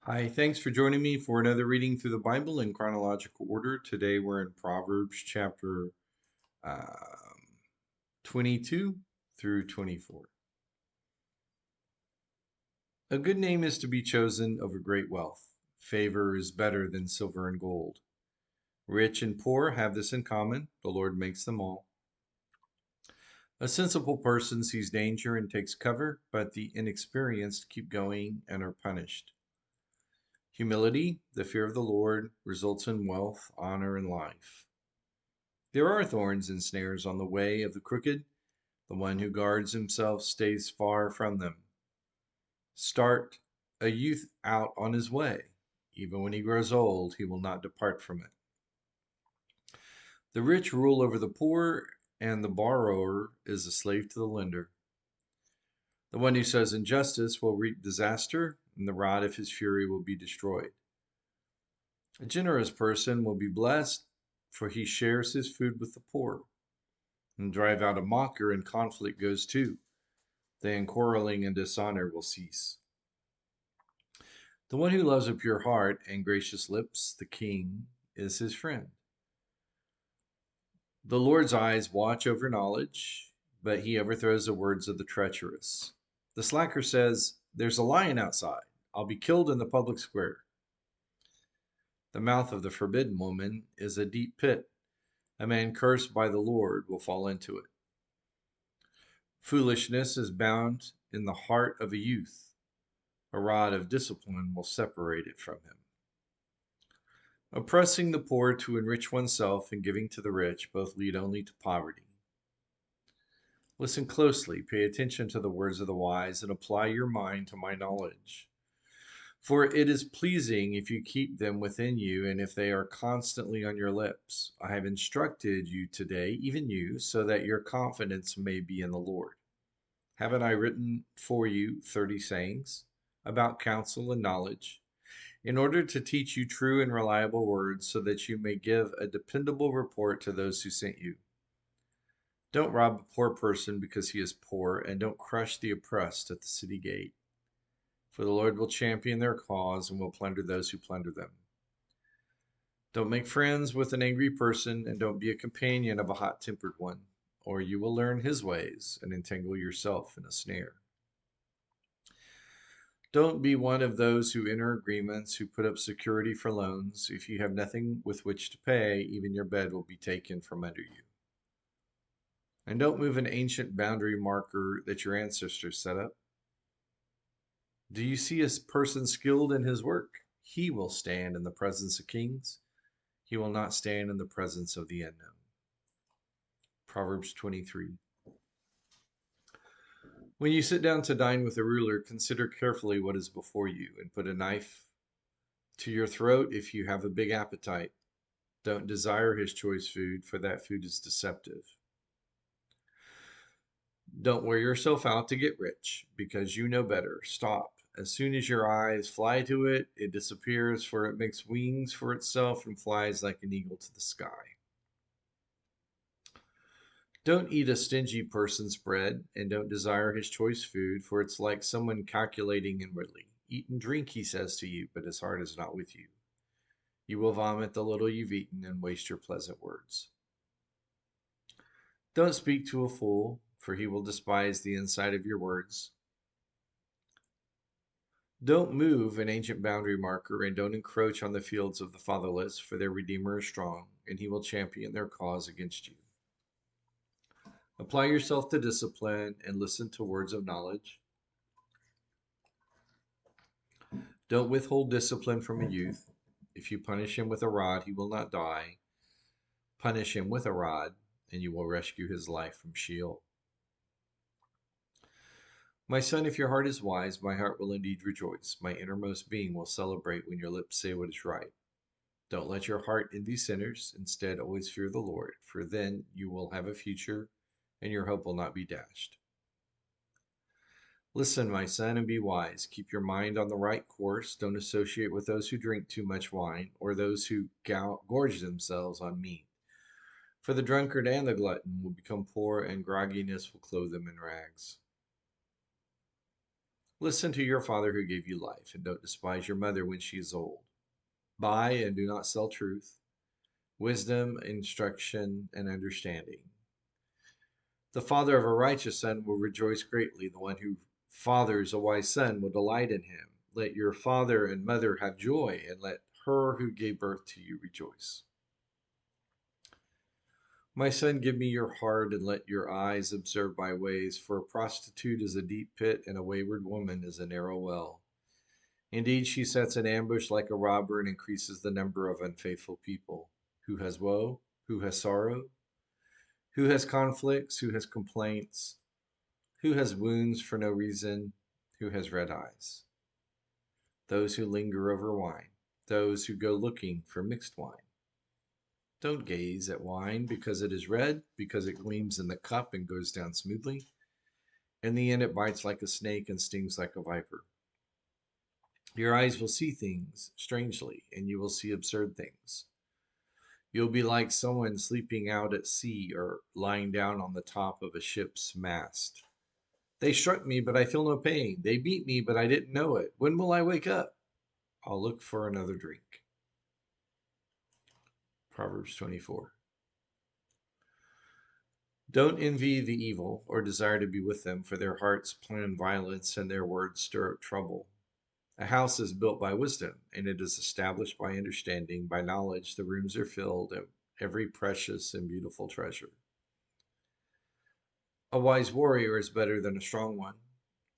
Hi, thanks for joining me for another reading through the Bible in chronological order. Today we're in Proverbs chapter um, 22 through 24. A good name is to be chosen over great wealth. Favor is better than silver and gold. Rich and poor have this in common. The Lord makes them all. A sensible person sees danger and takes cover, but the inexperienced keep going and are punished. Humility, the fear of the Lord, results in wealth, honor, and life. There are thorns and snares on the way of the crooked. The one who guards himself stays far from them. Start a youth out on his way. Even when he grows old, he will not depart from it. The rich rule over the poor, and the borrower is a slave to the lender. The one who sows injustice will reap disaster, and the rod of his fury will be destroyed. A generous person will be blessed, for he shares his food with the poor. And drive out a mocker, and conflict goes too. Then quarreling and dishonor will cease. The one who loves a pure heart and gracious lips, the king, is his friend. The Lord's eyes watch over knowledge, but he overthrows the words of the treacherous. The slacker says, "There's a lion outside. I'll be killed in the public square." The mouth of the forbidden woman is a deep pit. A man cursed by the Lord will fall into it. Foolishness is bound in the heart of a youth. A rod of discipline will separate it from him. Oppressing the poor to enrich oneself and giving to the rich both lead only to poverty. Listen closely, pay attention to the words of the wise, and apply your mind to my knowledge. For it is pleasing if you keep them within you, and if they are constantly on your lips. I have instructed you today, even you, so that your confidence may be in the Lord. Haven't I written for you 30 sayings about counsel and knowledge, in order to teach you true and reliable words, so that you may give a dependable report to those who sent you? Don't rob a poor person because he is poor, and don't crush the oppressed at the city gate. For the Lord will champion their cause and will plunder those who plunder them. Don't make friends with an angry person, and don't be a companion of a hot-tempered one, or you will learn his ways and entangle yourself in a snare. Don't be one of those who enter agreements, who put up security for loans. If you have nothing with which to pay, even your bed will be taken from under you. And don't move an ancient boundary marker that your ancestors set up. Do you see a person skilled in his work? He will stand in the presence of kings. He will not stand in the presence of the unknown. Proverbs 23. When you sit down to dine with a ruler, consider carefully what is before you, and put a knife to your throat if you have a big appetite. Don't desire his choice food, for that food is deceptive. Don't wear yourself out to get rich, because you know better. Stop. As soon as your eyes fly to it, it disappears, for it makes wings for itself and flies like an eagle to the sky. Don't eat a stingy person's bread, and don't desire his choice food, for it's like someone calculating inwardly. Eat and drink, he says to you, but his heart is not with you. You will vomit the little you've eaten and waste your pleasant words. Don't speak to a fool, for he will despise the insight of your words. Don't move an ancient boundary marker, and don't encroach on the fields of the fatherless, for their Redeemer is strong, and he will champion their cause against you. Apply yourself to discipline and listen to words of knowledge. Don't withhold discipline from a youth. If you punish him with a rod, he will not die. Punish him with a rod, and you will rescue his life from Sheol. My son, if your heart is wise, my heart will indeed rejoice. My innermost being will celebrate when your lips say what is right. Don't let your heart envy sinners. Instead, always fear the Lord, for then you will have a future and your hope will not be dashed. Listen, my son, and be wise. Keep your mind on the right course. Don't associate with those who drink too much wine or those who gorge themselves on meat. For the drunkard and the glutton will become poor, and grogginess will clothe them in rags. Listen to your father who gave you life, and don't despise your mother when she is old. Buy and do not sell truth, wisdom, instruction, and understanding. The father of a righteous son will rejoice greatly. The one who fathers a wise son will delight in him. Let your father and mother have joy, and let her who gave birth to you rejoice. My son, give me your heart, and let your eyes observe my ways. For a prostitute is a deep pit, and a wayward woman is a narrow well. Indeed, she sets an ambush like a robber and increases the number of unfaithful people. Who has woe? Who has sorrow? Who has conflicts? Who has complaints? Who has wounds for no reason? Who has red eyes? Those who linger over wine, those who go looking for mixed wine. Don't gaze at wine because it is red, because it gleams in the cup and goes down smoothly. In the end, it bites like a snake and stings like a viper. Your eyes will see things strangely, and you will see absurd things. You'll be like someone sleeping out at sea or lying down on the top of a ship's mast. They struck me, but I feel no pain. They beat me, but I didn't know it. When will I wake up? I'll look for another drink. Proverbs 24. Don't envy the evil or desire to be with them, for their hearts plan violence and their words stir up trouble. A house is built by wisdom, and it is established by understanding. By knowledge, the rooms are filled of every precious and beautiful treasure. A wise warrior is better than a strong one,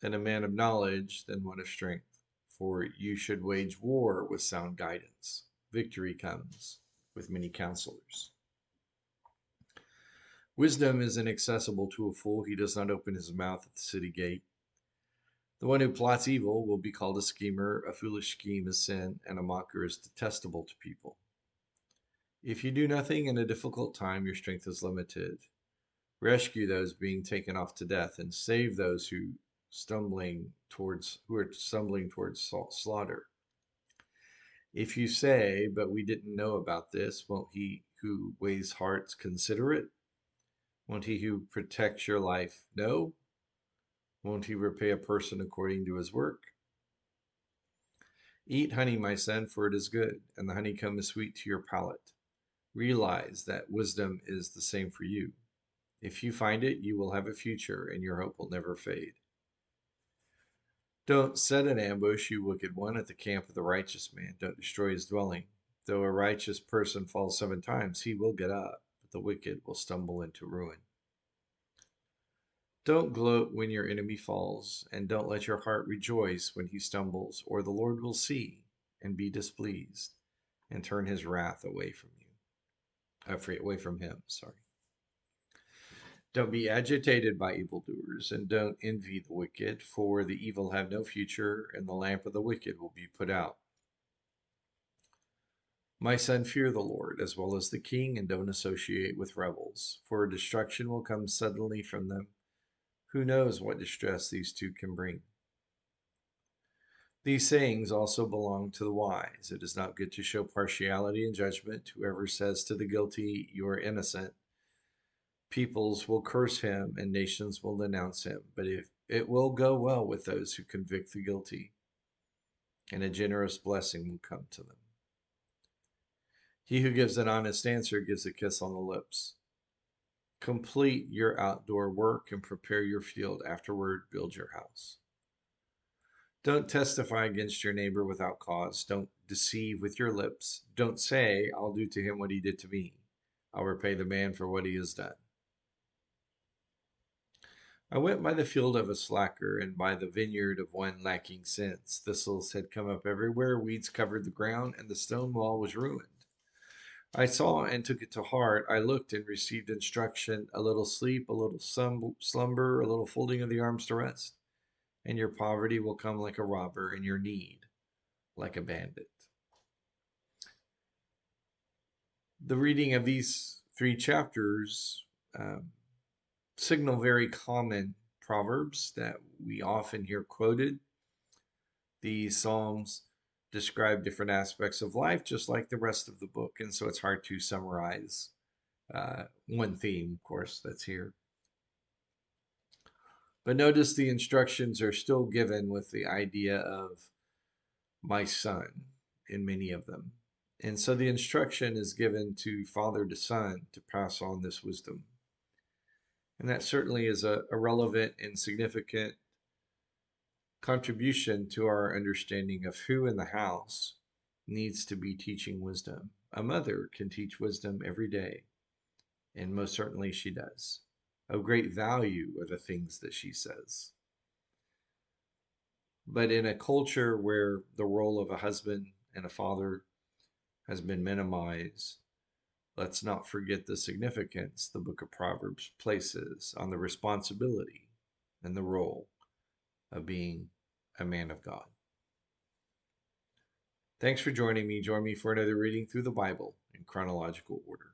and a man of knowledge than one of strength. For you should wage war with sound guidance. Victory comes with many counselors. Wisdom is inaccessible to a fool. He does not open his mouth at the city gate. The one who plots evil will be called a schemer. A foolish scheme is sin, and a mocker is detestable to people. If you do nothing in a difficult time, your strength is limited. Rescue those being taken off to death, and save those who are stumbling towards slaughter. If you say, "But we didn't know about this," won't he who weighs hearts consider it? Won't he who protects your life know? Won't he repay a person according to his work? Eat honey, my son, for it is good, and the honeycomb is sweet to your palate. Realize that wisdom is the same for you. If you find it, you will have a future, and your hope will never fade. Don't set an ambush, you wicked one, at the camp of the righteous man. Don't destroy his dwelling. Though a righteous person falls 7 times, he will get up, but the wicked will stumble into ruin. Don't gloat when your enemy falls, and don't let your heart rejoice when he stumbles, or the Lord will see and be displeased and turn his wrath away from you. Away from him, sorry. Don't be agitated by evildoers, and don't envy the wicked, for the evil have no future, and the lamp of the wicked will be put out. My son, fear the Lord as well as the king, and don't associate with rebels, for destruction will come suddenly from them. Who knows what distress these two can bring? These sayings also belong to the wise. It is not good to show partiality in judgment. Whoever says to the guilty, "You are innocent," peoples will curse him and nations will denounce him. But if it will go well with those who convict the guilty, and a generous blessing will come to them. He who gives an honest answer gives a kiss on the lips. Complete your outdoor work and prepare your field. Afterward, build your house. Don't testify against your neighbor without cause. Don't deceive with your lips. Don't say, "I'll do to him what he did to me. I'll repay the man for what he has done." I went by the field of a slacker and by the vineyard of one lacking sense. Thistles had come up everywhere, weeds covered the ground, and the stone wall was ruined. I saw and took it to heart. I looked and received instruction: a little sleep, a little slumber, a little folding of the arms to rest. And your poverty will come like a robber, and your need like a bandit. The reading of these 3 chapters signal very common proverbs that we often hear quoted. These Psalms describe different aspects of life, just like the rest of the book, and so it's hard to summarize one theme, of course, that's here. But notice the instructions are still given with the idea of my son in many of them. And so the instruction is given to father to son to pass on this wisdom. And that certainly is a relevant and significant contribution to our understanding of who in the house needs to be teaching wisdom. A mother can teach wisdom every day, and most certainly she does. Of great value are the things that she says. But in a culture where the role of a husband and a father has been minimized, let's not forget the significance the book of Proverbs places on the responsibility and the role of being a man of God. Thanks for joining me. Join me for another reading through the Bible in chronological order.